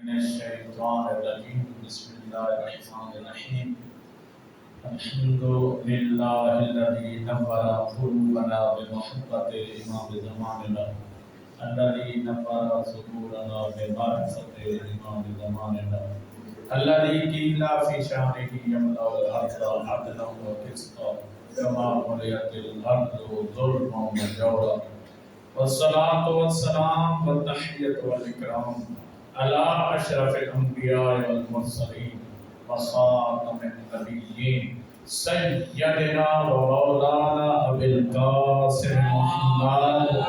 من الشيطان الرجيم بسم الله الرحمن الرحيم الحمد لله الذي نور قلوبنا بمحبة إمام زماننا الذي نور صدورنا بمعرفة إمام زماننا الذي قيل في شانه يملأ الأرض عدلا وقسطا كما ملئت الأرض ظلما وجورا والصلاة والسلام والتحية والإكرام على أشرف الأنبياء والمرسلين وخاتم النبيين سيدنا ومولانا أبي القاسم محمد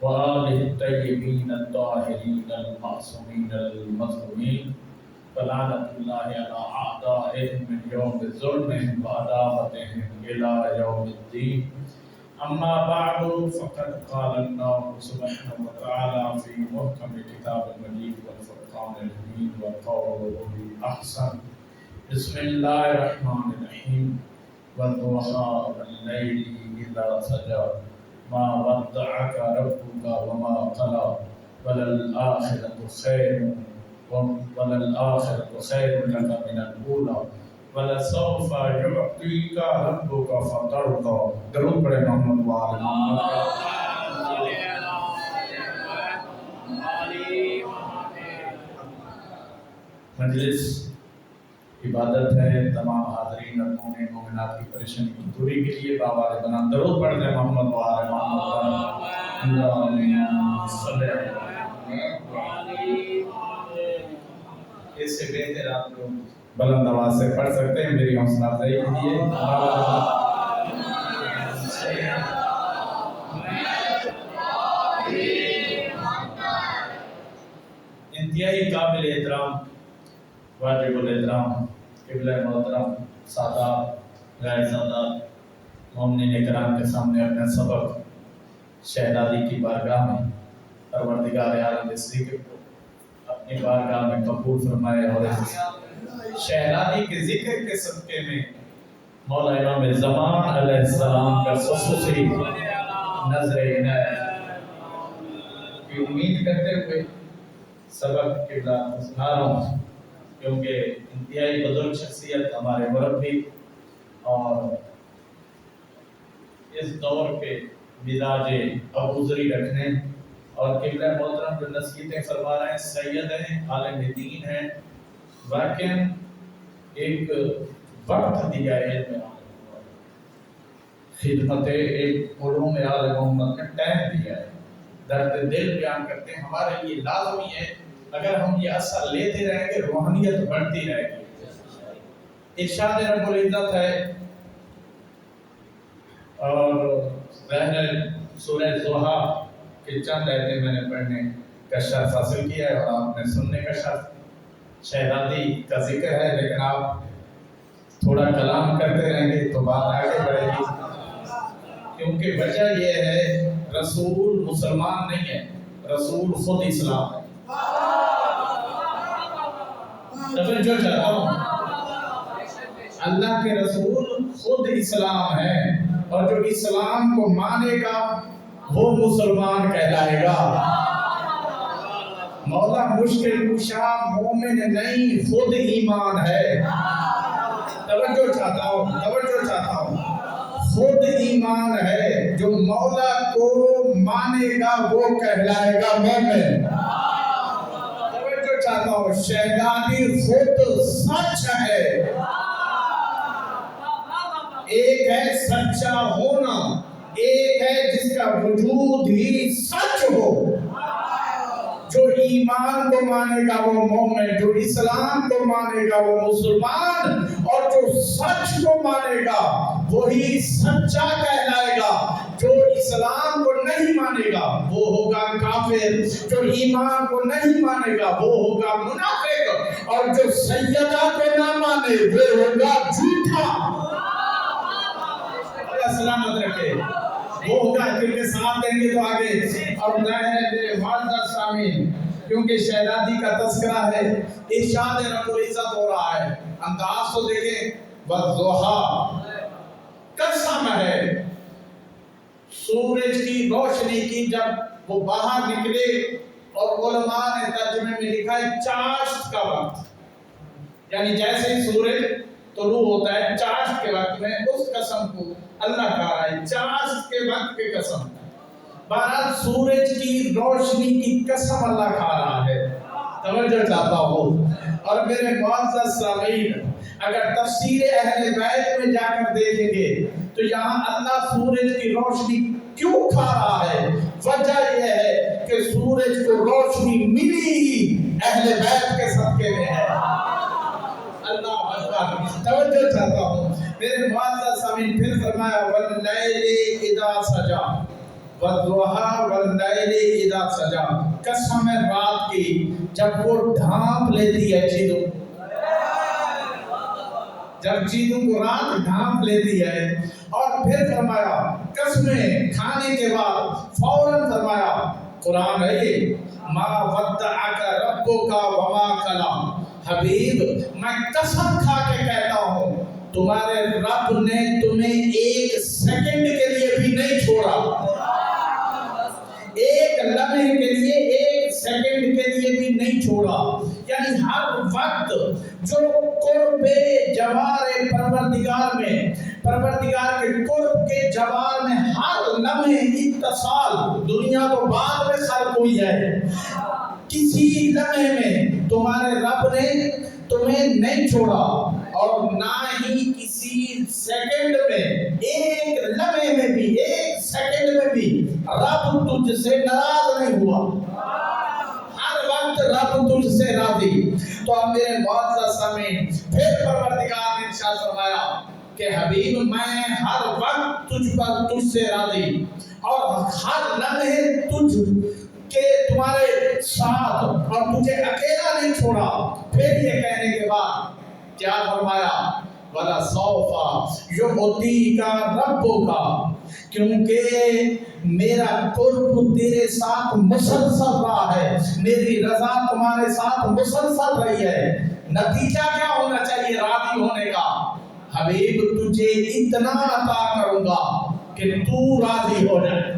وآله الطيبين الطاهرين المعصومين المظلومين فلعنة الله على أعدائهم من يوم ظلمهم وعداوتهم إلى يوم الدين أما بعد فقد قال الله سبحانه وتعالى في محكم كتاب المجيد والفرقان الحميد وقوله الأحسن بسم الله الرحمن الرحيم والضحى والليل إذا سجى ما ودعك ربك وما قلى وللآخرة خير لك من الأولى ولسوف يعطيك ربك فترضى. درود پڑھے محمد وآل محمد. مجلس عبادت ہے، تمام حاضرین اور مومنین مومنات کی پریشانی کی دوری کے لیے باوال بنا درود پڑھتے ہیں محمد وآل محمد. اللہم صلی اس سے بہتر آپ لوگ بلند آواز سے پڑھ سکتے ہیں میری حوصلہ افزائی کے لیے. انتہائی قابل احترام واجب الاحترام قبلہ محترم سادات غیر سادات مومنین کرام کے سامنے اپنے سبق شہزادی کی بارگاہ میں پروردگار عالم اس ذکر کو اپنی بارگاہ میں قبول فرمائے اور شہزادی کے ذکر کے صدقے میں مولا امام زمان علیہ السلام کا خصوصی نظر عنایت کی امید کرتے ہوئے سبق قبلہ سنا رہا ہوں، کیونکہ انتہائی بزرگ شخصیت ہمارے مربی اور اس دور کے مزاج ابوذری رکھنے اور قبلہ محترم جو نصیحتیں فرما رہے ہیں سید ہیں، عالم دین ہیں، واقعی ایک وقت دیا ہے خدمت ایک علوم آل محمد میں ٹائم دیا ہے، درد دل بیان کرتے ہیں. ہمارے لیے لازمی ہے اگر ہم یہ اثر لیتے رہیں گے روحانیت بڑھتی رہے گی. ارشاد رب العزت ہے اور سورہ ضحیٰ کہ چند آیتیں میں نے پڑھنے کا شرف حاصل کیا ہے اور آپ نے سننے کا شرف. شہزادی کا ذکر ہے لیکن آپ تھوڑا کلام کرتے رہیں گے تو بات آگے بڑھے گی، کیونکہ وجہ یہ ہے رسول مسلمان نہیں ہے، رسول خود اسلام ہے. توجہ چاہتا ہوں، اللہ کے رسول خود اسلام ہے اور جو اسلام کو مانے گا وہ مسلمان کہلائے گا. مولا مشکل کشا مومن نہیں خود ایمان ہے. توجہ چاہتا ہوں خود ایمان ہے، جو مولا کو مانے گا وہ کہلائے گا مومن. توجہ چاہتا ہوں شہزادی خود سچ ہے. ایک ہے سچا ہونا، ایک ہے جس کا وجود ہی سچ ہو. جو ایمان کو مانے گا وہ مومن، جو اسلام کو مانے گا وہ مسلمان، اور جو سچ کو مانے گا وہی سچا کہلائے گا. جو اسلام کو نہیں مانے گا وہ ہوگا کافر، جو ایمان کو نہیں مانے گا وہ ہوگا منافق، اور جو سیدہ کو نہ مانے وہ ہوگا جھوٹا. اللہ سلامت رکھے. وہ ہوگا جن کے ساتھ دیں گے تو آگے. اور میں معزز سامعین کیونکہ شہزادی کا تذکرہ ہے، ارشاد رب العزت ہو رہا ہے، انداز تو دیکھیں. والضحیٰ قسم ہے سورج کی روشنی کی جب وہ باہر نکلے، اور علماء نے ترجمے میں لکھا ہے چاشت کا وقت، یعنی جیسے ہی سورج طلوع ہوتا ہے چاشت کے وقت میں، اس قسم کو اللہ کہہ رہا ہے، چاشت کے وقت کی قسم۔ بہرحال سورج کی روشنی کی قسم اللہ کھا رہا ہے، توجہ چاہتا ہوں۔ اور میرے معزز سامعین، اگر تفسیر اہل بیت میں جا کر دیکھیں گے تو یہاں اللہ سورج کی روشنی کیوں کھا رہا ہے؟ وجہ یہ ہے کہ سورج کو روشنی ملی ہی اہل بیت کے صدقے میں ہے۔ اللہ اکبر، توجہ چاہتا ہوں میرے معزز سامعین۔ پھر فرمایا واللیل اذا سجا والضحی واللیل اذا سجا، قسم ہے رات کی جب وہ ڈھانپ لیتی ہے چیزوں، جب چیزوں کو رات ڈھانپ لیتی ہے۔ اور پھر فرمایا قسمیں کھانے کے بعد فوراً فرمایا، قرآن ہے یہ، ما ودعک ربک وما قلی، حبیب میں قسم کھا کے کہتا ہوں تمہارے رب نے تمہیں ایک سیکنڈ کے لیے بھی نہیں چھوڑا، ایک لمحے کے لیے، ایک سیکنڈ کے لیے بھی نہیں چھوڑا۔ یعنی ہر وقت جو قرب جوار پروردگار میں، پروردگار کے قرب کے جوار میں ہر لمحے اتصال، دنیا تو بعد میں خلق ہوئی ہے، کسی لمحے میں تمہارے رب نے تمہیں نہیں چھوڑا، اور نہ ہی کسی سیکنڈ میں، ایک لمحے میں بھی، ایک سیکنڈ میں بھی رب تجھ سے ناراض نہیں ہوا، ہر وقت رب تجھ سے راضی۔ تو اب میرے معزز سامعین، پھر پروردگار نے ارشاد فرمایا کہ حبیب میں ہر وقت تجھ سے راضی، اور ہر لمحے تجھ کہ تمہارے ساتھ، اور تجھے اکیلا نہیں چھوڑا۔ پھر یہ کہنے کے بعد کیا فرمایا؟ وَلَسَوْفَ يُعْطِيكَ رَبُّكَ، کیونکہ میرا قرب تیرے ساتھ مسلسل رہا ہے، میری رضا تمہارے ساتھ مسلسل رہی ہے۔ نتیجہ کیا ہونا چاہیے راضی ہونے کا؟ حبیب تجھے اتنا عطا کروں گا کہ تو راضی ہو جائے،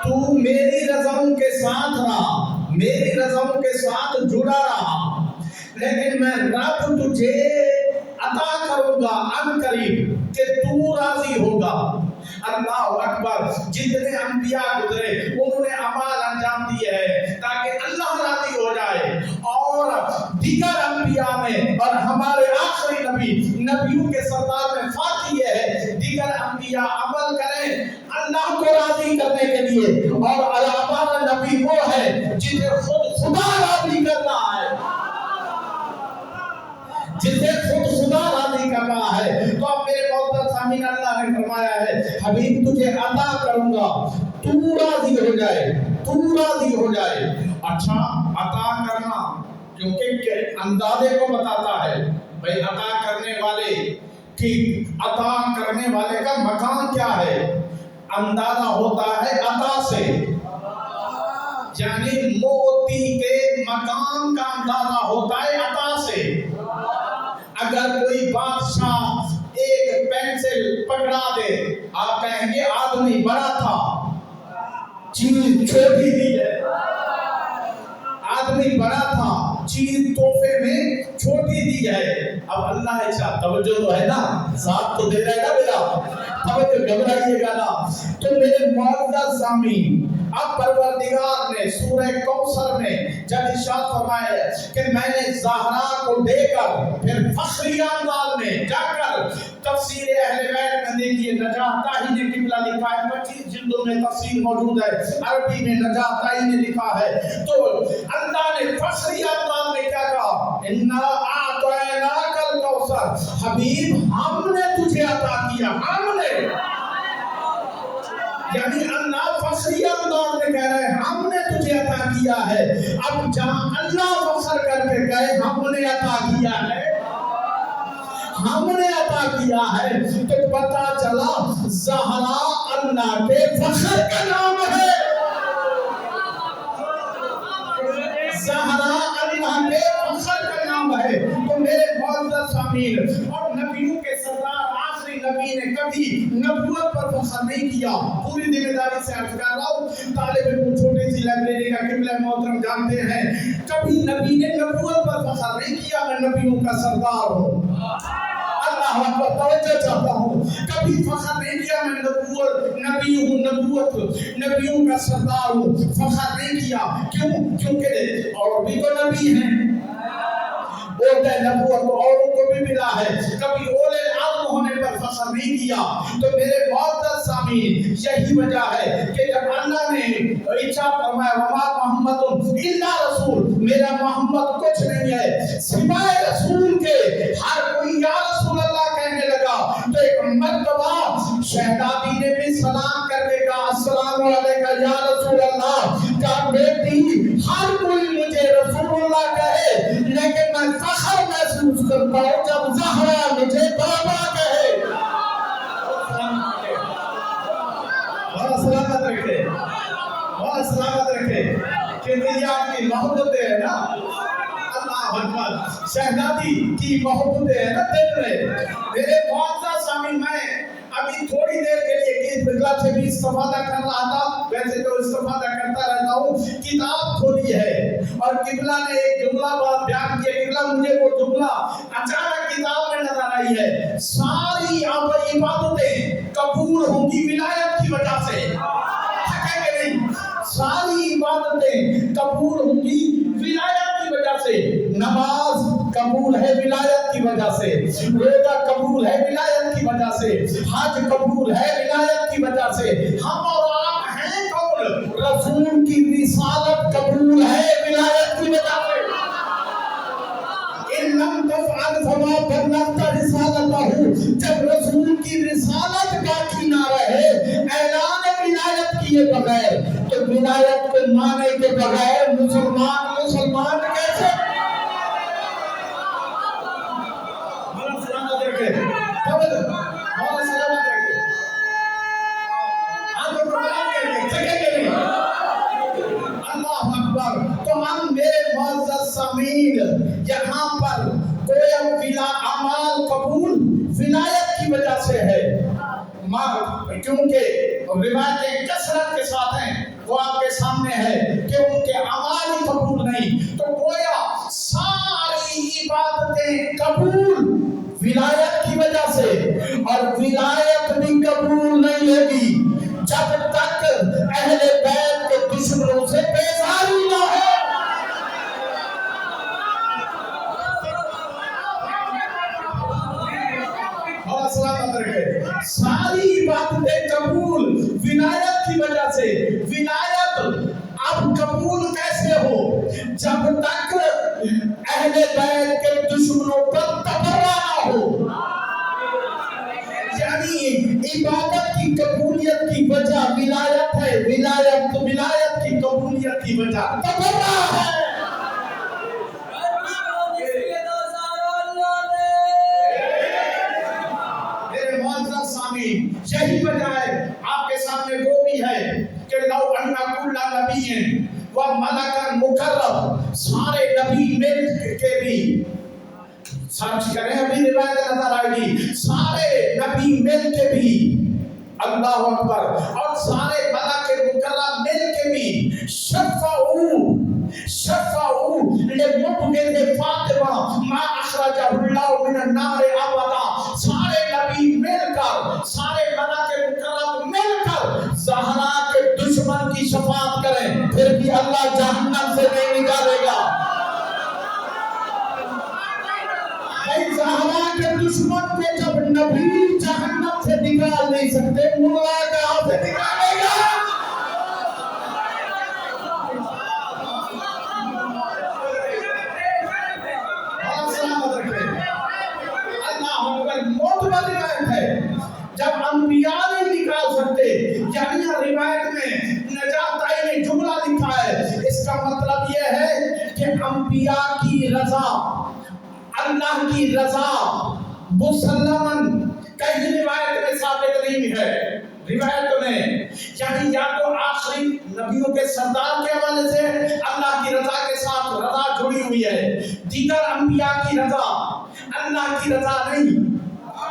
تو میری رضاؤں کے ساتھ رہا، میری رضاؤں کے ساتھ جڑا رہا، لیکن میں رب تجھے عطا کروں گا ان قریب کہ تو راضی ہوگا۔ اللہ اکبر، جتنے انبیاء گزرے انہوں نے اعمال انجام دیے ہیں تاکہ اللہ راضی ہو جائے، اور دیگر انبیاء میں اور ہمارے آخری نبیوں کے سردار میں فرق یہ ہے، دیگر انبیاء عمل کریں اللہ کو راضی کرنے کے لیے، اور ہمارا نبی وہ ہے جسے خود خدا راضی کرنا ہے، جسے خود خدا راضی کر رہا ہے۔ تو اب میرے معزز سامعین، اللہ نے فرمایا ہے حبیب تجھے عطا کروں گا، تو راضی ہو جائے، تو راضی ہو جائے۔ اچھا، عطا کرنا کیونکہ اندازے کو بتاتا ہے، بھئی عطا کرنے والے کی، عطا کرنے والے کا مقام کیا ہے؟ اندازہ ہوتا ہے عطا سے، یعنی موتی کے مقام کا اندازہ ہوتا ہے عطا سے۔ اگر کوئی بادشاہ ایک پینسل پکڑا دے، آپ کہیں گے آدمی بڑا تھا، چیز چھوٹی دی ہے، آدمی بڑا تھا، چیز تحفے میں چھوٹی دی ہے۔ اب اللہ ایسا توجہ تو ہے نا، ساتھ تو دے رہے گا میرا، توجہ گھبرائیے گا نا۔ تو میرے معزز سامعین، اب پروردگار نے سورہ کوثر میں جب ارشاد فرمایا کہ میں نے زہرا کو دے کر، پھر فخری انداز میں جا کر تفسیر اہل بیت میں دیکھیے، نجاہ طاہی نے قبلہ لکھا ہے، 25 جلدوں میں تفسیر موجود ہے، عربی میں نجاہ طاہی نے لکھا ہے۔ تو اللہ نے فخری انداز میں کیا کہا؟ اِنَّا أَعْطَيْنَاكَ الْكَوْثَرَ، حبیب ہم نے تجھے عطا کیا، ہم نے، یعنی اللہ فخری انداز میں کہہ رہے ہیں ہم نے تجھے عطا کیا ہے۔ اب جہاں اللہ فخر کر کے کہے ہم نے عطا کیا ہے، ہم نے عطا کیا ہے، تو پتہ چلا زہرا اللہ کے فخر کا نام ہے، زہرا اللہ کے فخر کا نام ہے۔ تو میرے معزز سامعین، اور نبیوں کے سردار آخری نبی نے کبھی نبوت نبوت پر فخر نہیں کیا. پوری ذمہ داری سے عرض کر رہا ہوں، طالب علم چھوٹی سی لائبریری کا قبلہ محترم جانتے ہیں، کبھی نبی نے نبوت پر فخر نہیں کیا میں نبیوں کا سردار ہوں. اللہ اکبر، توجہ چاہتا ہوں، کبھی فخر نہیں کیا میں نبوت نبی ہوں، نبیوں کا سردار ہوں، فخر نہیں کیا. کیوں؟ کیونکہ اور بھی تو نبی ہیں. بولتا ہے نبوت تو اوروں کو بھی ملا ہے. کبھی اولے العزم ہونے پر فخر نہیں کیا. تو میرے معزز سامعین، یہی وجہ ہے کہ جب اللہ نے ارشاد فرمایا وما محمد الا رسول، میرا محمد کچھ نہیں ہے سوائے رسول کے، ہر کوئی یا رسول اللہ کہنے لگا تو ایک مرتبہ شہزادی نے بھی سلام کرنے کا السلام علیکم یا رسول اللہ کا بیٹی، ہر کوئی مجھے رسول اللہ کہے لیکن میں فخر محسوس کرتا ہوں جب زہرا مجھے بابا کہے. بہت سلامت رکھے، بہت سلامت رکھے کہ میری آپ کی محبتیں ہیں نا. اللہ اکبر، شہزادی کی محبتیں ہیں نا دل میں. میرے معزز سامعین، میں ابھی تھوڑی دیر کے لیے اس بگلا سے بھی استفادہ کر رہا تھا، ویسے تو استفادہ کرتا رہتا ہوں. کتاب کھولی ہے اور قبلہ نے ایک جملہ بیان کیا. قبلہ مجھے وہ جملہ اچانک کتاب میں نظر آئی ہے، ساری عبادتیں قبول ہوں گی ولایت کی وجہ سے. ساری عبادتیں قبول ہوں گی ولایت کی وجہ سے. نماز قبول ہے ولایت کی وجہ سے، روزہ قبول ہے ولایت کی وجہ سے، حج قبول ہے ولایت کی وجہ سے. ہم اور آپ ہیں کون؟ رسول کی رسالت قبول ہے ولایت کی وجہ سے. ان لم تفعل فما بلغت رسالتہ، جب رسول کی رسالت باقی نہ رہے، اعلان ولایت کیے بغیر، تو ولایت کو مانے کے بغیر مسلمان کیسے؟ بہت سلامت رکھے، بہت سلامت رکھے. آپ کو بیان کر کے تھکے گے نہیں. اللہ اکبر. تو ہم میرے معزز سامعین، یہاں پر کوئی اعمال قبول ولایت کی وجہ سے ہے، کیونکہ روایتیں کثرت کے ساتھ ہیں، وہ آپ کے سامنے ہے کہ ان کے اعمال ہی قبول نہیں. تو گویا ساری عبادتیں قبول ولایت کی وجہ سے، اور ولایت بھی قبول نہیں ہوگی جب تک اہل بیت کے دشمنوں سے بیزاری نہ ہو. سلامت رکھے. ساری عبادتیں قبول ولایت کی وجہ سے. ولایت اب قبول کیسے ہو؟ جب تک اہل بیت کے دشمنوں پر تبرہ نہ ہو. یعنی عبادت کی قبولیت کی وجہ ولایت ہے، ولایت کی قبولیت کی وجہ تبرہ ہے. یہی وجہ ہے آپ کے سامنے وہ بھی ہے کہ لو ان کل نبی و ملک مکرم، سارے نبی مل کے بھی سرچ کریں، ابھی روایت نظر آئے گی، سارے نبی مل کے بھی، اللہ اکبر، اور سارے ملک مکرم مل کے بھی شفعوا لمبغض فاطمہ ما اخرجہ اللہ من النار ابدا. سارے نبی مل کر، سارے ملائکہ مکرم مل کر زہرا کے دشمن کی شفاعت کریں، پھر بھی اللہ جہنم سے نہیں نکالے گا. زہرا کے دشمن کو جب نبی جہنم سے نکال نہیں سکتے، مولا کہاں سے نکالے گا؟ جب انبیاء نہیں نکال سکتے، یعنی روایت میں نجاتائی نے جملہ لکھا ہے، اس کا مطلب یہ ہے کہ انبیاء کی رضا، اللہ کی رضا مسلماً کہیں روایت میں ثابت نہیں ہے. روایت میں یعنی یا تو آخری نبیوں کے سردار کے حوالے سے اللہ کی رضا کے ساتھ رضا جڑی ہوئی ہے، دیگر انبیاء کی رضا اللہ کی رضا نہیں.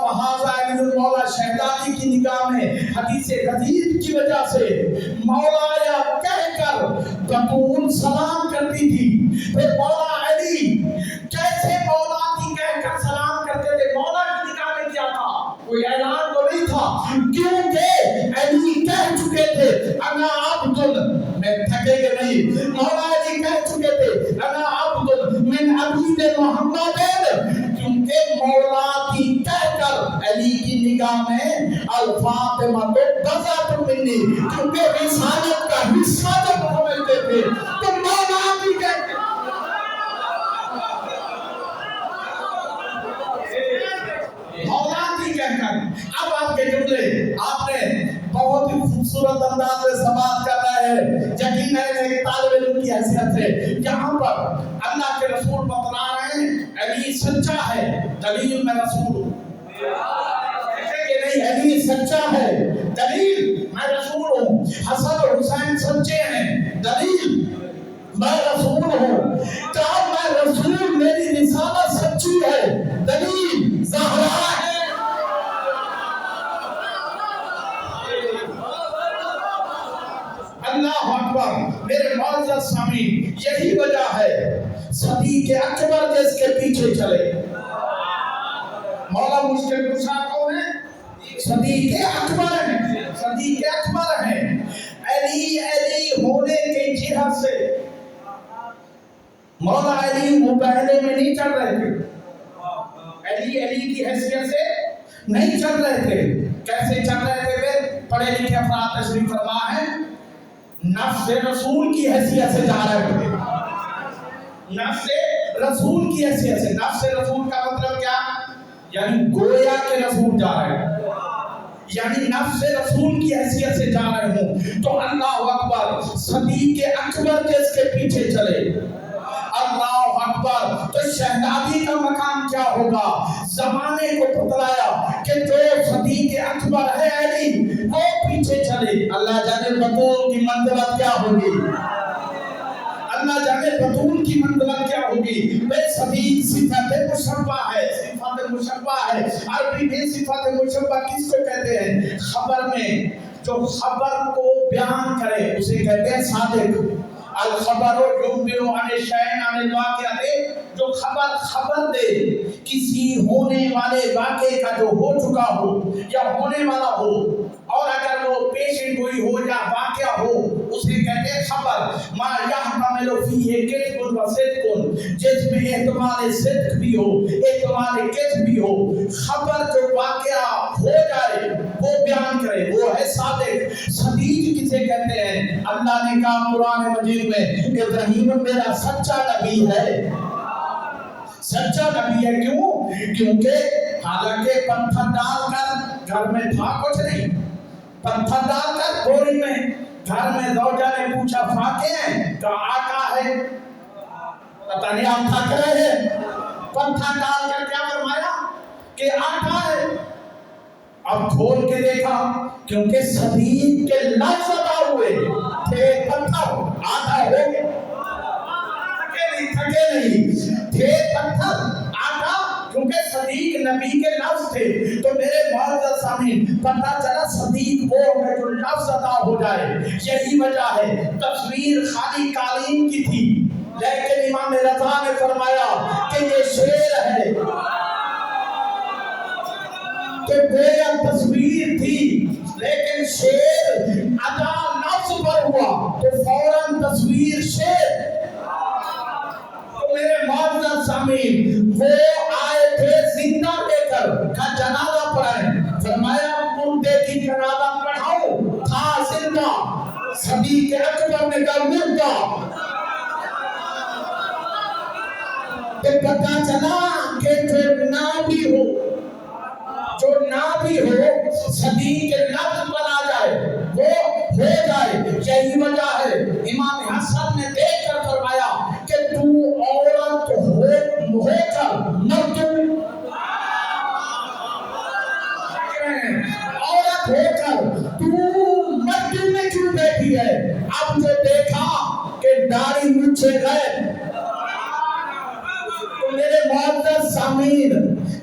فہذا علی مولا شہزادی کی نگاہ میں حدیث غریب کی وجہ سے مولا یا کہہ کر بطول سلام کرتی تھی. پھر مولا علی کیسے مولا کی کہہ کر سلام کرتے تھے؟ مولا کی نگاہ میں کیا تھا؟ کوئی اعلان تو نہیں تھا، کیونکہ علی کہہ چکے تھے انا عبد، میں تھکے گے نہیں. مولا علی کہہ چکے تھے انا عبد من عبید محمد، کیونکہ مولا کی کہہ کر علی کی نگاہ میں الفاطمہ تو بذات منی، کیونکہ رسالت کا حصہ جب سمجھتے تھے تو مولا کی کہتے مولا کی کہہ کر. اب آپ کے جملے آپ نے بہت ہی خوبصورت انداز میں سماعت کر رہے ہیں. یقیناً ایک طالب علم کی حیثیت سے یہاں پر اللہ کے رسول بتلا رہے ہیں علی سچا ہے، دلیل میں رسول ہوں. نہیں، علی سچا ہے، دلیل میں رسول ہوں. حسن اور حسین سچے ہیں، دلیل میں رسول ہوں. کہا میں رسول، میری رسالت سچی ہے، دلیل زہرا ہے. اللہ اکبر. میرے معزز سامعین، یہی وجہ ہے صدیق اکبر جس کے پیچھے چلے. مولا مشکل کشا کون ہے؟ صدیق اکبر ہیں، صدیق اکبر ہیں. علی ہونے کے جہت سے مولا علی مباہلے میں نہیں چل رہے تھے، علی کی حیثیت سے نہیں چل رہے تھے. کیسے چل رہے تھے؟ پھر پڑھے لکھے افراد تشریف فرما ہے، نفس رسول کی حیثیت سے جا رہے تھے. نفس رسول کی حیثیت سے. نفس رسول کا مطلب کیا؟ یعنی گویا کے رسول جا رہے ہیں، یعنی نفس رسول کی حیثیت سے جا رہے ہوں. تو اللہ اکبر، صدیق اکبر جس کے پیچھے چلے. اللہ اکبر. تو شہزادی کا مقام کیا ہوگا؟ زمانے کو بتلایا کہ جو صدیق اکبر ہے علی، وہ پیچھے چلے. اللہ جانے بطول کی منزلت کیا ہوگی، اللہ جانے بطول کی منزلت کیا ہوگی. بے صدیق صفت مشبہ ہے، صفت مشبہ ہے. عربی میں صفت مشبہ کس کو کہتے ہیں؟ خبر میں جو خبر کو بیان کرے اسے کہتے ہیں صادق. الخبر یخبر عن الشیء عن الواقع، جو خبر دے کسی ہونے والے واقعے کا جو ہو چکا ہو یا ہونے والا ہو، اور اگر وہ پیشن گوئی ہو یا واقعہ ہو اسے کہتے ہیں خبر. ما یحتمل فیہ کذب و صدق، جس میں احتمال صدق بھی ہو احتمال کذب بھی ہو. خبر جو واقعہ ہو جائے وہ بیان کرے، وہ ہے صادق. صدیق کسے کہتے ہیں؟ اللہ نے کہا قرآن مجید میں ابراہیم میرا سچا نبی ہے. سچا نبی ہے کیوں؟ کیونکہ حالانکہ پتھر ڈال کر گھر میں تھا کچھ نہیں، پتھر ڈال کر بوری میں گھر میں زوجہ نے پوچھا فاقے ہیں؟ کہا آقا ہے. پتہ نہیں آپ تھک رہے ہیں. پتھر ڈال کر کیا فرمایا کہ آقا ہے. اب کھول کے دیکھا، کیونکہ صدیق کے لفظ ادا ہوئے تھے، پتھر آقا ہو گئے. تھکے نہیں تھے، پتھر آقا، کیونکہ صدیق نبی کے لفظ تھے. تو میرے معزز سامعین، پتہ چلا صدیق وہ ہے جو لفظ ادا ہو جائے. یہی وجہ ہے تصویر خالی قالین کی تھی، لیکن امام رضا نے فرمایا کہ یہ شعر ہے، کہ گویا تصویر تھی لیکن شعر ادا لفظ پر ہوا تو فوراً تصویر شعر. میرے معزز سامعین، وہ آئے تھے زندہ لے کر کا جنازہ پڑھائیں. فرمایا مردے کی جنازہ پڑھاؤ، تھا زندہ. صدیق اکبر نے کہا مردہ. کہ پتہ چلا کہ جو نہ بھی ہو صدیق لفظ پر آ جائے وہ ہو جائے. یہی وجہ ہے امام حسن نے دیکھ کر فرمایا کہ تو عورت ہو کر مردوں، عورت ہو کر تو مردوں میں کیوں بیٹھی ہے؟ اب جو دیکھا کہ داڑھی مچھے گئے. تو میرے معزز سامعین،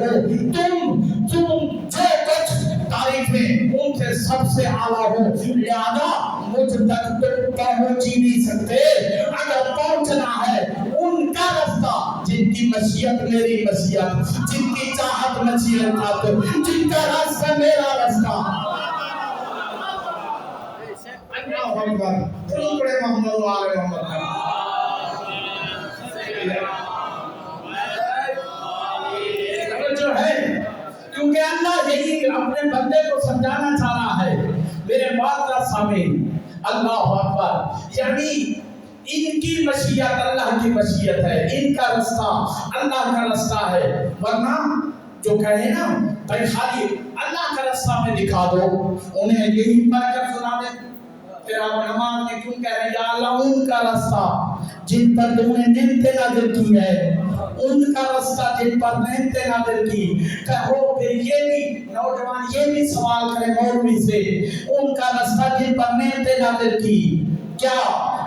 ہو، تم جو کچھ تعریفیں ان سے سب سے اعلیٰ ہو، لہذا مجھ تک تم پہنچ ہی نہیں سکتے۔ اگر پہنچنا ہے ان کا رستہ جن کی مشیت میری مشیت، جن کی چاہت مشیت، جن کا راستہ میرا راستہ۔ اللہ اکبر، درود پڑھے محمد و آل محمد۔ جو ہے کیونکہ اللہ یہی اپنے بندے کو سمجھانا چاہ رہا ہے۔ میرے معزز سامعین، اللہ اکبر، یعنی ان کی مشیت اللہ کی مشیت ہے، ان کا رستہ اللہ کا رستہ ہے۔ ورنہ جو کہے نا بھائی خالی اللہ کا رستہ میں دکھا دو، انہیں یہی پڑھ کر سنا دے، پھر آپ نماز میں کیوں کہہ رہے ہیں یا اللہ ان کا رستہ جن پر تم نے نعمتیں نازل کی ہے، ان کا رستہ جن پر نعمتیں نازل کی، کہو پھر یہ بھی نوجوان یہ بھی سوال کرے مولوی سے، ان کا رستہ جن پر نعمتیں نازل کی، کیا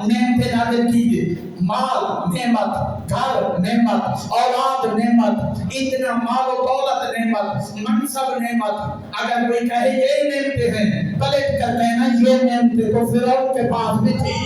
نعمتیں نازل کی؟ مال نعمت، گھر نعمت، اولاد نعمت، اتنا مال و دولت نعمت، منصب نعمت۔ اگر کوئی کہے یہ نعمتیں ہیں، پلٹ کر کہنا یہ نعمتیں تو فرعون کے پاس بھی تھی،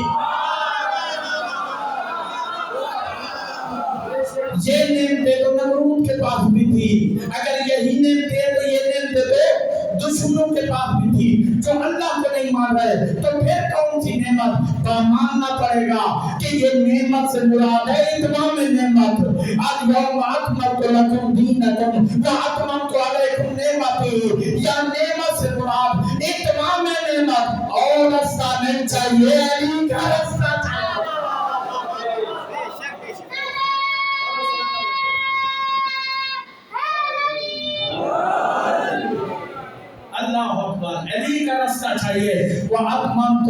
یہ نعمتیں تو نمرود کے پاس بھی تھی، اگر یہی نعمتیں تو یہ نعمتیں تو دشمنوں کے پاس بھی تھی۔ جو اللہ کو نہیں مان رہے تو پھر کون سی نعمت؟ تو ماننا پڑے گا کہ یہ نعمت سے مراد ہے اتمام نعمت۔ الیوم اکملت لکم دینکم واتممت علیکم نعمتی، یا نعمت سے مراد اتمام نعمت، اور رستہ نہیں چاہیے، علی کا رستہ چاہیے۔ اللہ اکبر، علی کا رستہ چاہیے۔ وَأَتْمَمْتُ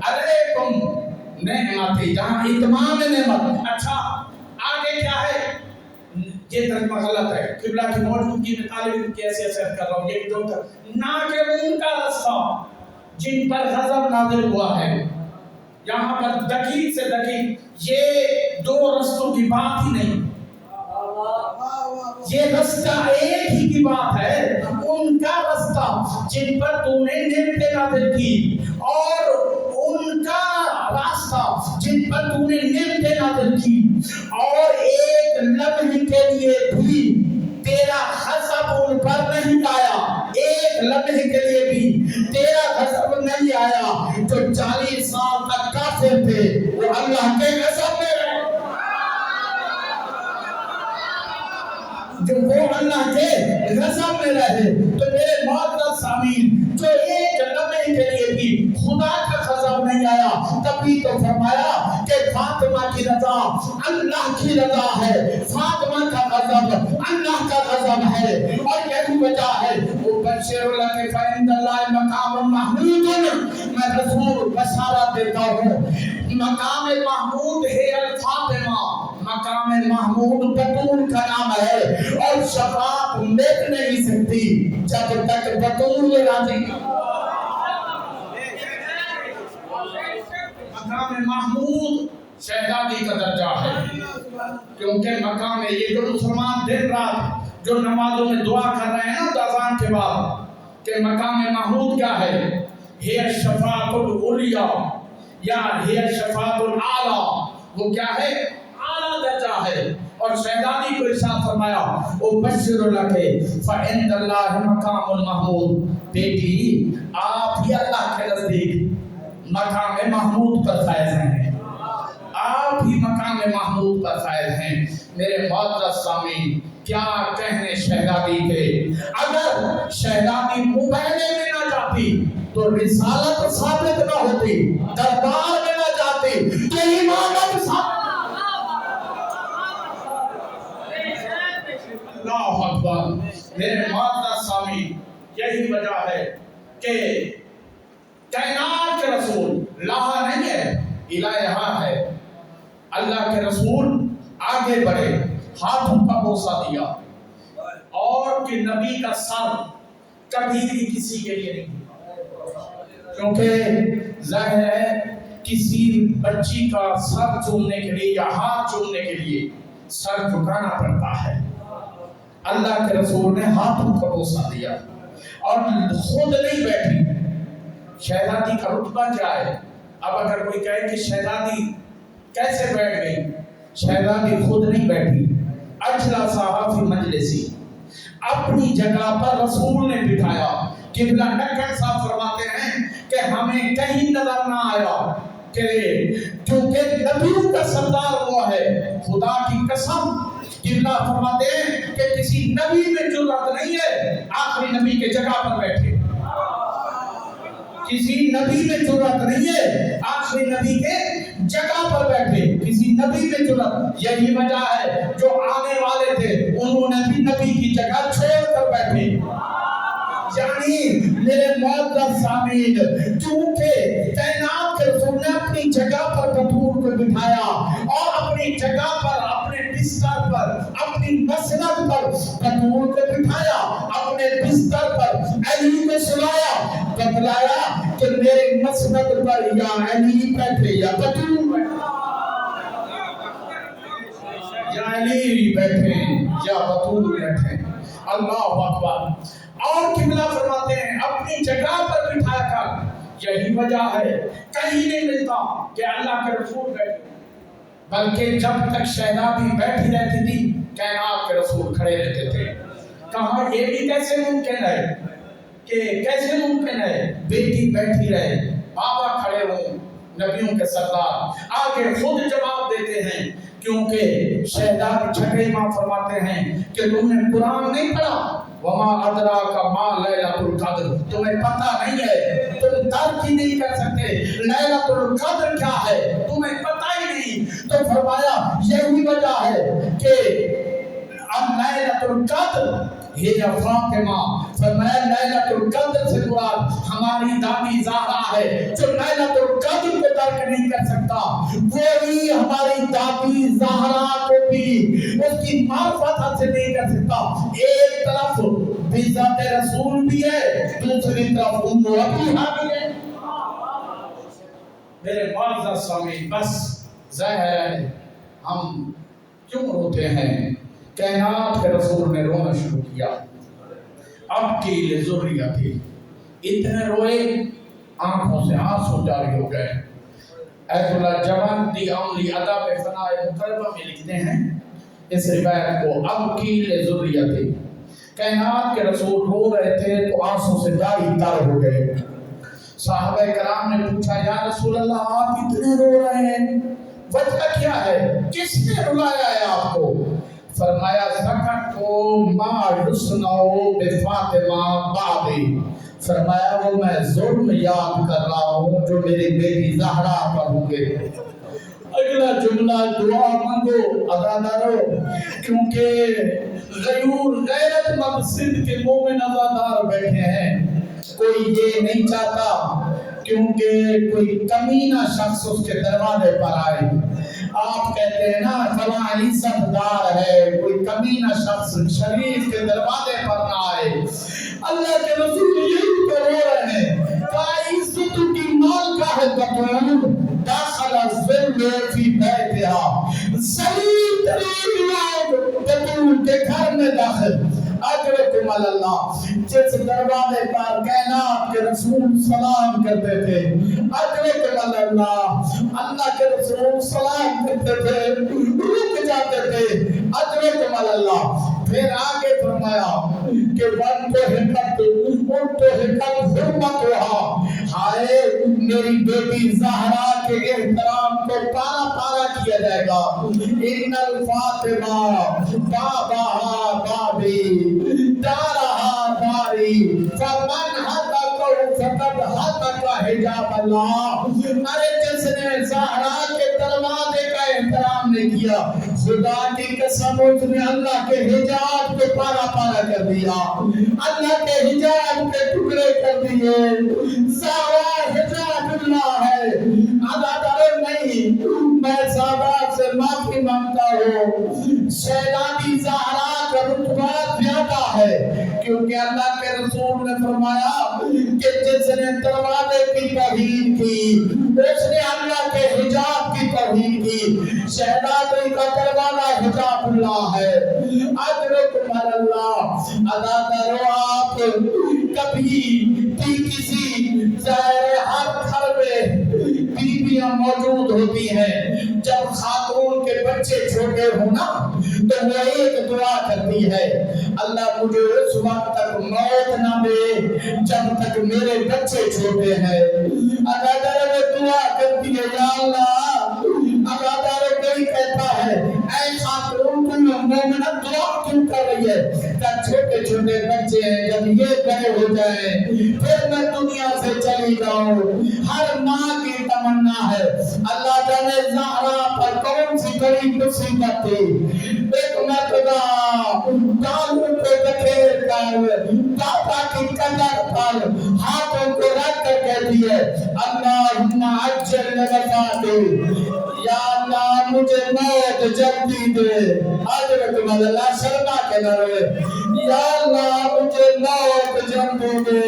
عَلَيْكُمْ نعمتی، جہاں اتمام نعمت۔ اچھا آگے کیا ہے؟ یہ ترجمہ غلط ہے، قبلہ کی موجودگی میں طالب علم کی حیثیت سے کر رہا ہوں، یہ جو نہ کہ ان کا رستہ جن پر غضب نازل ہوا ہے۔ یہاں پر دقیق سے دقیق یہ دو رستوں کی بات ہی نہیں، یہ رستہ ایک ہی کی بات ہے، ان کا رستہ جن پر تو نے نعمتیں نازل کی، اور ان کا راستہ جن پر تو نے نعمتیں نازل کی، اور ایک لمحے کے لیے بھی تیرا غضب ان پر نہیں آیا، ایک لمحے کے لیے بھی تیرا غضب نہیں آیا۔ جو 40 سال تک کافر تھے وہ اللہ کے غضب میں رہے، جو وہ اللہ کے غضب میں رہے۔ تو میرے معزز سامعین، جو ایک لمحے کے لیے بھی خدا کا غضب نہیں آیا، تبھی تو فرمایا کہ فاطمہ کی رضا اللہ کی رضا ہے، فاطمہ کا غضب اللہ کا غضب ہے، اور یہی وجہ ہے بشر لک فإن اللہ مقام محمود، میں رسول بشارت دیتا ہوں، مقام محمود ہے الفاطمہ، مقام محمود بطول کا نام ہے، اور شفاعت مل نہیں سکتی جب تک بطول راضی۔ مقام محمود شہزادی کا درجہ ہے، کیونکہ مقام یہ جو مسلمان دن رات جو نمازوں میں دعا کر رہے ہیں نا اذان کے بعد کہ مقام محمود کیا ہے؟ ہی الشفاعۃ العلیٰ یا ہی الشفاعۃ الاعلیٰ، وہ کیا ہے؟ اعلیٰ درجہ ہے۔ اور شہزادی کو ارشاد فرمایا وبشر لک فعند اللہ مقام المحمود، بیٹی آپ ہی اللہ کے نزدیک مقام محمود پر فائز ہیں، آپ ہی مقام محمود پر فائز ہیں۔ میرے معزز سامعین، کیا کہنے شہزادی کے، اگر شہزادی مبینے میں نہ جاتی تو رسالت ثابت نہ ہوتی، دربار میں نہ جاتی تو امامت ثابت۔ اللہ اکبر، میرے معزز سامعین، یہی وجہ ہے کہ کائنات کے رسول لاہا نہیں ہے، الہ یہاں ہے۔ اللہ کے رسول آگے بڑھے، ہاتھوں کا بوسہ دیا، اور کہ نبی کا سر کبھی بھی کسی کے لیے نہیں، کیونکہ ظاہر ہے کسی بچی کا سر چومنے کے لیے یا ہاتھ چومنے کے لیے سر جھکانا پڑتا ہے، اللہ کے رسول نے ہاتھوں کا بوسہ دیا اور خود نہیں بیٹھی. شہزادی کا رتبہ کیا ہے؟ اب اگر کوئی کہے کہ شہزادی کیسے بیٹھ گئی، شہزادی خود نہیں بیٹھی. اجلا صاحب فی مجلسی، اپنی جگہ پر رسول نے بٹھایا. قبلہ ڈکن صاحب فرماتے ہیں کہ ہمیں کہیں نظر نہ آیا کہ کیونکہ نبیوں کا سردار وہ ہے. خدا کی قسم قبلہ فرماتے ہیں کہ کسی نبی میں جرأت نہیں ہے آخری نبی کے جگہ پر بیٹھے. کسی نبی میں جرأت نہیں ہے آخری نبی کے جگہ پر بیٹھے. کسی نبی میں جرأت، یہی وجہ ہے جو آنے والے تھے انہوں نے بھی نبی کی جگہ چھوڑ کر بیٹھے. یعنی میرے معزز سامعین، کیونکہ کائنات کے رسول نے اپنی جگہ پر بطور کو بٹھایا اور اپنی جگہ پر، اپنے بستر پر، اپنی مسند پر بطور کو بٹھایا، اپنے بستر پر علی کو سلایا، بتلایا کہ میرے مسند پر یا علی بیٹھے یا بطور بیٹھے، یا علی بیٹھے یا بطور بیٹھے. اللہ اکبر. اور قبلہ فرماتے ہیں اپنی جگہ پر بٹھا کر. یہی وجہ ہے کہیں نہیں ملتا کہ اللہ کے رسول بیٹھے، بلکہ جب تک شہزادی بیٹھی رہتی تھی کائنات کے رسول کھڑے رہتے تھے. کہاں یہ بھی کیسے ممکن ہے کہ کیسے ممکن ہے بیٹی بیٹھی رہے، بابا کھڑے ہوں، نبیوں کے سردار آگے خود جواب دیتے ہیں. کیونکہ شہزادی چھٹے امام فرماتے ہیں کہ تم نے قرآن نہیں پڑھا، وما ادراک ما لیلۃ القدر، تمہیں پتہ نہیں ہے، تم درک ہی نہیں کر سکتے لیلۃ القدر کیا ہے، تمہیں پتہ ہی نہیں. تو فرمایا یہی وجہ ہے کہ لیلۃ القدر ہے فاطمہ. فرمایا لیلۃ القدر سے مراد ہماری دادی زہرا ہے. جو لیلۃ القدر کو درک نہیں کر سکتا وہی ہماری دادی زہرا کو بھی اس کی معرفت حاصل نہیں کر سکتا. ایک طرف ذات رسول بھی ہے، دوسری طرف ام ابیہا بھی ہے. میرے معزز سامعین، بس ظاہر ہے ہم کیوں روتے ہیں. کائنات کے رسول نے رونا شروع کیا. اب کی لذریتی، اتنے روئے آنکھوں سے آنسو جاری ہو گئے. ایت اللہ جوان دی عملی ادب فناء مقربہ میں لکھتے ہیں اس روایت کو، اب کی لذریتی. کائنات کے رسول رو رہے تھے تو آنسوں سے جاری تر ہو گئے. صحابہ کرام نے پوچھا یا رسول اللہ آپ اتنے رو رہے ہیں، وجہ کیا ہے، کس نے رلایا ہے آپ کو؟ فرمایا زکت کو ما یسنو بفاطمہ بعدی. فرمایا وہ میں ظلم یاد کر رہا ہوں جو میری بیٹی زہرا پر ہوں گے. اگلا جملہ دعا مانگو ادا دارو، کیونکہ غیرت مند صدق کے مومن ازادار بیٹھے ہیں. کوئی یہ نہیں چاہتا کیونکہ کوئی کمینہ شخص اس کے دروازے پر آئے. آپ کہتے ہیں نا فلاں عزت دار ہے، کوئی کمینہ شخص شریف کے دروازے پر نہ آئے. اللہ کے رسول یہی تو رو رہے ہیں کہ عزت کی مال کا ہے بطول داخل الظل فی بیتہا. ذلیل ترین لوگ بطول کے گھر میں داخل. اجرکم اللہ، جس دروازے پر کائنات کے رسول سلام کرتے تھے، اجرکم اللہ، اللہ کے رسول سلام کرتے تھے رک جاتے تھے، اجرکم اللہ. پھر آگے فرمایا کہ ون تو حکمت ان تو حکمت حرمت ہوا. ہائے میری بیٹی زہرا کے احترام کو پارا پارا کیا جائے گا. ان الفاطمہ بابا بابی دارہا داری فمن حتکو فقد حتک حجاب اللہ. ارے جس نے زہرا کے دروازے کا احترام نہیں کیا، خدا کی قسم اس نے اللہ کے حجاب کو پارا پارا کر دیا، اللہ کے حجاب کے ٹکڑے کر دیے. زہرا حجاب اللہ ہے. عدالت نہیں، میں سادات سے معافی مانگتا ہوں. شہزادی زہرا کا رتبہ زیادہ ہے کیونکہ اللہ کے رسول نے فرمایا کہ جس نے دروازے کی توہین کی اس نے اللہ کے حجاب کی توہین کی. شہزادی کا دروازہ حجاب اللہ ہے. اجرکم اللہ. ادا کرو آپ کبھی بھی کسی ظاہر ہر گھر میں بیویاں موجود ہوتی ہیں، جب خاتون کے بچے چھوٹے ہوں نا تو وہ ایک دعا کرتی ہے، اللہ مجھے اس وقت تک موت نہ دے جب تک میرے بچے چھوٹے ہیں۔ ادادار میں دعا کرتی ہے، یا اللہ ادادار کوئی کہتا ہے اے خاتون تم مومنہ دعا کیوں کر رہی ہے؟ جب چھوٹے چھوٹے بچے ہیں، جب یہ بڑے ہو جائیں پھر میں دنیا سے چلی جاؤں۔ ہر ماں کی تمنا ہے۔ اللہ جانے زہرا پر کون سی بڑی مصیبت تھی، ایک مرتبہ ڈالوں کو بکھیر کر پاپا کی قدر پر ہاتھوں کو رکھ کر کہتی ہے، اللہم عجل وفاتی، یا اللہ مجھے موت جلدی دے۔ حضرت مولا شرما کے نہ روئے، یا اللہ مجھے موت جلدی دے۔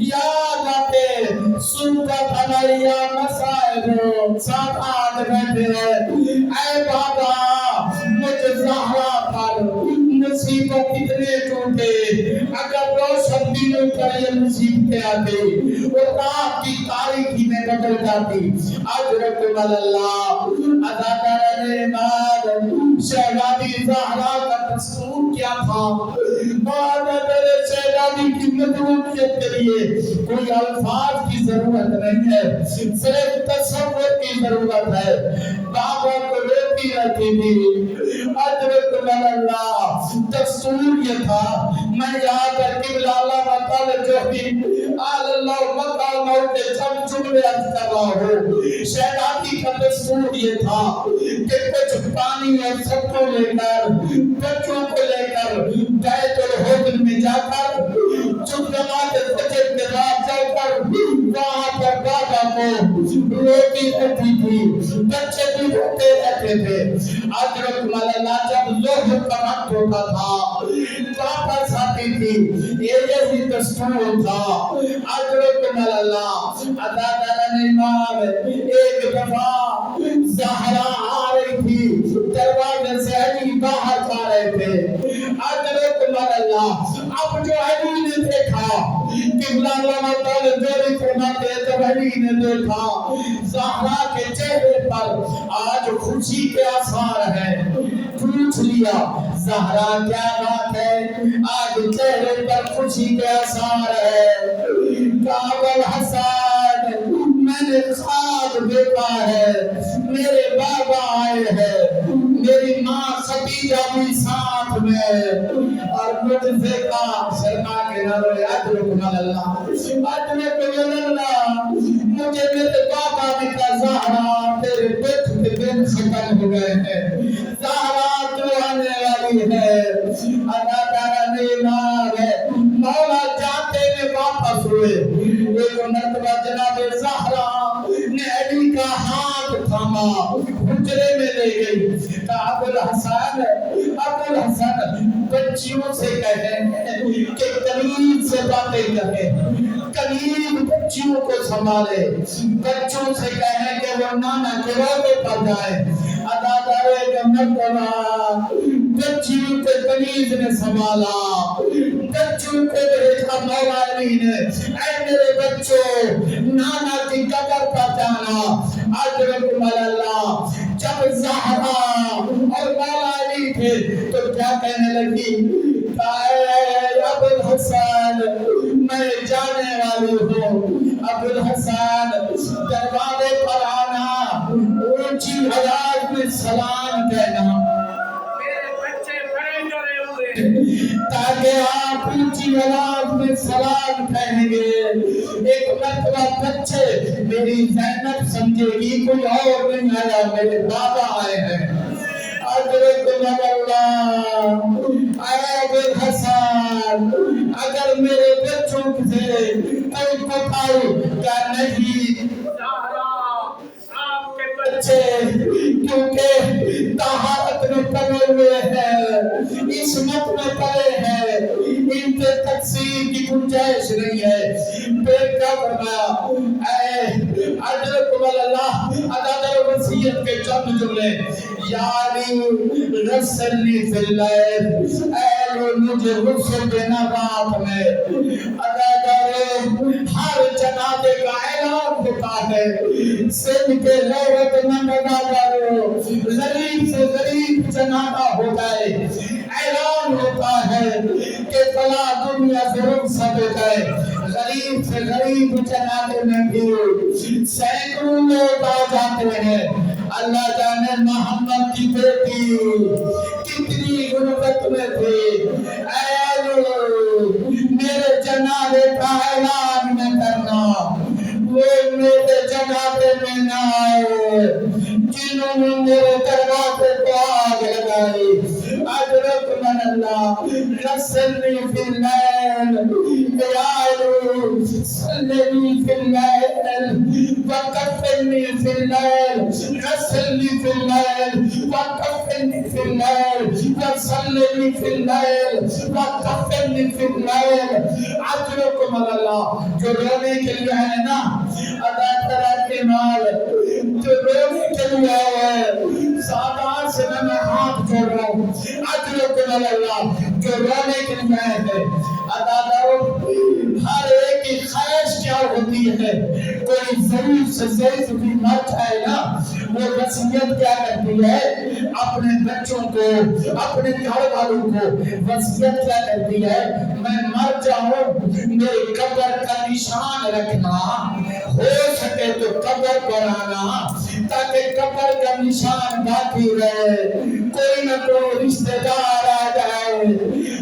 یا رب سنت علیہ مسائب ساتھ آج بیٹھے ہیں، اے بابا مجھے زہرا پر مصیبت کتنے ٹوٹے، اگر روشن دنوں پر یہ مصیبتیں آتی اور رات کی تاریکی میں بدل جاتی۔ حضرت اللہ ادا کرنے بعد شہزادی زہرا کا دستور کیا تھا؟ بعد میرے شہزادی کی مضبوطیت کے لیے کوئی الفاظ کی ضرورت نہیں ہے، صرف تصور کی ضرورت ہے۔ بابا کو روتی رہتی تھی۔ حضرت اللہ دستور یہ تھا، میں یہاں پر قبلہ اللہ مطالع جو بھی آل اللہ مقام موت جب جملے عرض کر رہا ہوں، شہزادی کا دستور یہ تھا کہ کچھ پانی اور سبکو لے کر بچوں کو لے کر بیت الحکم میں جا کر جب نماز فجر کے بعد جا کر وہاں پر بابا کو روتی رہتی تھی، بچے بھی روتے رہتے تھے۔ حضرت مولانا جب ظہر کا وقت ہوتا تھا واپس آتی تھی، یہی دستور تھا۔ حضرت مولانا ادا کرنے امام ایک دفعہ زہرا آ رہی تھی، دروازے سے علی باہر جا رہے تھے۔ حضرت مولانا اب جو علی نے دیکھا قبلہ اللہ تعالی جوری فرماتے ہیں، جب علی نے دیکھا زہرا کے چہرے پر آج خوشی کے آثار ہیں، پوچھ لیا زہرا کیا بات ہے، آج چہرے پر خوشی کے آثار ہے؟ کعب الحسن میں نے خواب دیکھا ہے، میرے بابا آئے ہیں، میری ماں خدیجہ بھی ساتھ میں، اور مجھ سے کہا شرما کے نہ روئے، ادرک اللہ ادرک اللہ، مجھے میرے بابا نے کہا زہرا تیرے پیٹ کے دن ختم ہو گئے ہیں، زہرا تو آنے والی ہے۔ ادا کرنے امام مولا جاتے میں واپس ہوئے، ایک مرتبہ جناب زہرا نے علی کا ہاتھ تھاما، حجرے میں لے گئی، کہا ابو الحسن بچیوں سے کہیں کہ قریب سے باتیں کہیں، قریب بچیوں کو سنبھالے، بچوں سے کہیں کہ وہ نانا کے روضے پر جائیں۔ ادادار ایک مرتبہ بچیوں کے قریب نے سنبھالا، بچوں کو بھیجا مولا علی نے، اے میرے بچوں نانا کی قبر پر جانا۔ حضرت مولا جب زہرا اور مولا علی تھے تو کیا کہنے لگی، اے ابو الحسن میں جانے والی ہوں، ابو الحسن دروازے پر آنا، اونچی آواز میں سلام کہنا، تاکہ آپ اونچی آواز میں سلام کہیں گے۔ ایک مرتبہ بچے میری زینب سمجھے گی کوئی اور نہیں آیا، میرے بابا آئے ہیں۔ حضرت اللہ اے ابو الحسن اگر میرے بچوں سے کوئی کوتاہی کیا نہیں، بچے کیونکہ طہارت میں پڑے ہوئے ہیں، عصمت میں پڑے ہیں، ان کے تقسیم کی گنجائش نہیں ہے۔ پھر کیا فرمایا، اے حضرت اللہ ادادر وصیت کے چند جملے، یعنی رسلی فی اللیل، اے مجھے غسل دینا رات میں. ادا کرو ہر جنازے کا اعلان ہوتا ہے. سن کے غیرت مند ادا کرو غریب سے غریب جنازہ ہو جائے اعلان ہوتا ہے کہ فلاں دنیا سے رخصت ہو جائے. غریب سے غریب جنازے میں بھی سینکڑوں لوگ آ جاتے ہیں. اللہ جانے محمد کی بیٹی کتنی غربت میں تھی. اے لوگ میرے جنازے کا اعلان نہ کرنا. وہ میرے جنازے میں نہ آئے جنہوں نے میرے دروازے کو آگ لگائی. أدرك من الله غسلني في الليل يا صلني في الليل وكفني في الليل غسلني في الليل وكفني في الليل وصلني في الليل وكفني في الليل. أدرك من الله جو رونے کے لیے ہے نا ادا کرا کے مال جو رونے کے لیے ہے سادات سے میں ہاتھ جوڑ رہا ہوں. أدرك من الله جو رونے کے لیے ہے ادا کرو. ہر ایک کی خواہش کیا ہوتی ہے کوئی ضعیف سے ضعیف بھی مر جائے نا وہ وصیت کیا کرتی ہے اپنے بچوں کو اپنے گھر والوں کو وصیت کیا کرتی ہے میں مر جاؤں میرے قبر کا نشان رکھنا ہو سکے تو قبر پر آنا تاکہ قبر کا نشان باقی رہے. کوئی نہ کوئی رشتہ دار آ جائے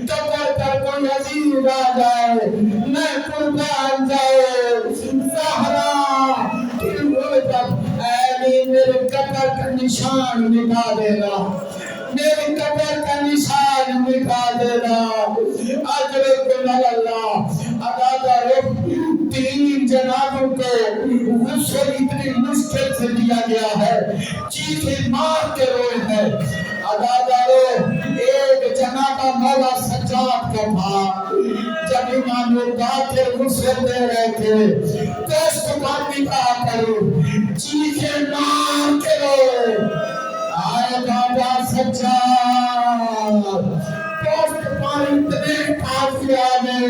قبر پر کوئی عزیز آ جائے میں قربان جاؤ زہرا کی غربت اے میرے قبر کا نشان مٹا دینا میری قبر کا نشان مٹا دینا. أدرك من الله ادا کرو. 3 جنازوں کو غسل اتنی مشکل سے دیا گیا ہے چیخیں مار کے روئے ہیں. ادا کرو ایک جنازہ مولا سجاد کا تھا جب امام باقر غسل دے رہے تھے پوسٹ پانی کہا کرو چیخیں مار کے روئے. آئے بابا سجاد پوسٹ پانی اتنے کافی آگے.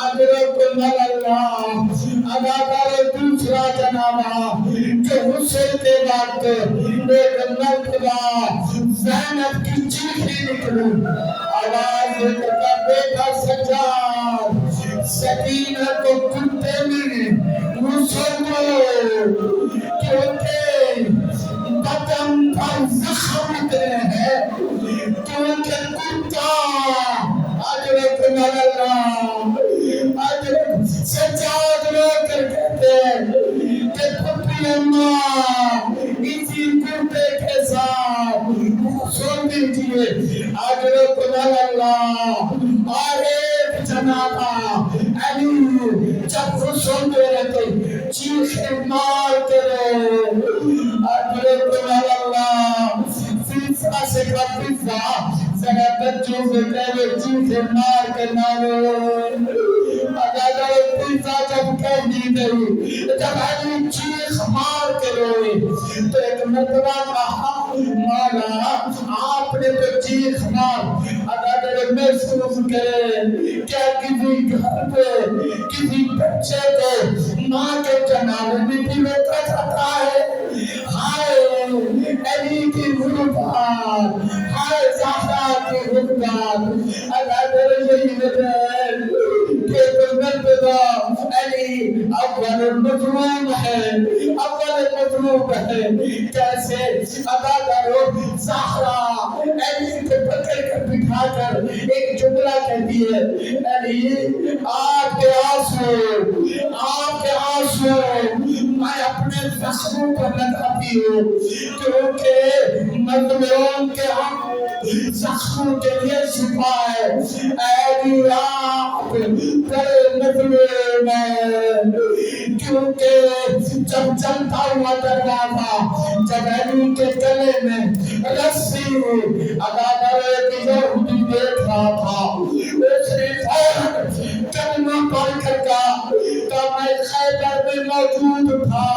أدرك من الله ادا کرو. دوسرا جنازہ جو غسل کے بعد ایک مرتبہ زینب کی چیخیں نکلی آواز دیتا بیٹا سجاد سکینہ کو کتے میں غسل دو کیونکہ بدن پر زخم اتنے ہیں کیونکہ کتا. أدرك من الله أدرك سجاد رو کر کہتے ہیں کہ پھپی اماں اسی کتے کے ساتھ سن دیجئے. أدرك من الله اور ایک جنازہ علی جب غسل دے رہے تھے چیخیں مار کے رہے. أدرك من الله فیصلہ سے کا فیصلہ ذرا بچوں سے پہلے چیخیں مار کے نارے. اگر فیصلہ جب کہہ دی گئی جب علی چیخ مار کے روئے تو ایک مرتبہ کہا مولا آپ نے تو چیخ مار اگر محسوس کرے کیا کسی گھر پہ کسی بچے کو ماں کے جنازے میں بھی روکا جاتا ہے. ہائے علی کی غربت ہائے زہرا کی غربت. اگر یہی بدل کہ مرتبہ علی اول مظلوم ہے اول مظلوم ہے. کیسے ادا کرو زہرا علی کو پکڑ کر بٹھا کر ایک جملہ کہتی ہے علی آپ کے آنسو میں اپنے زخموں پر لگاتی ہوں کیونکہ مظلوم کے زخموں کے لیے شفا ہے. علی آپ بڑے مظلوم ہیں کیونکہ جب چلتا ہوا دروازہ جب علی کے گلے میں رسی ادا کرے کہ یہودی دیکھ رہا تھا اس نے فوراً کلمہ پڑھ کر کہا کہ میں خیبر میں موجود تھا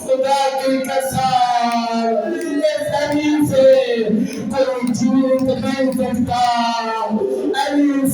خدا کی قسم اس علی سے کوئی جھوٹ نہیں سکتا.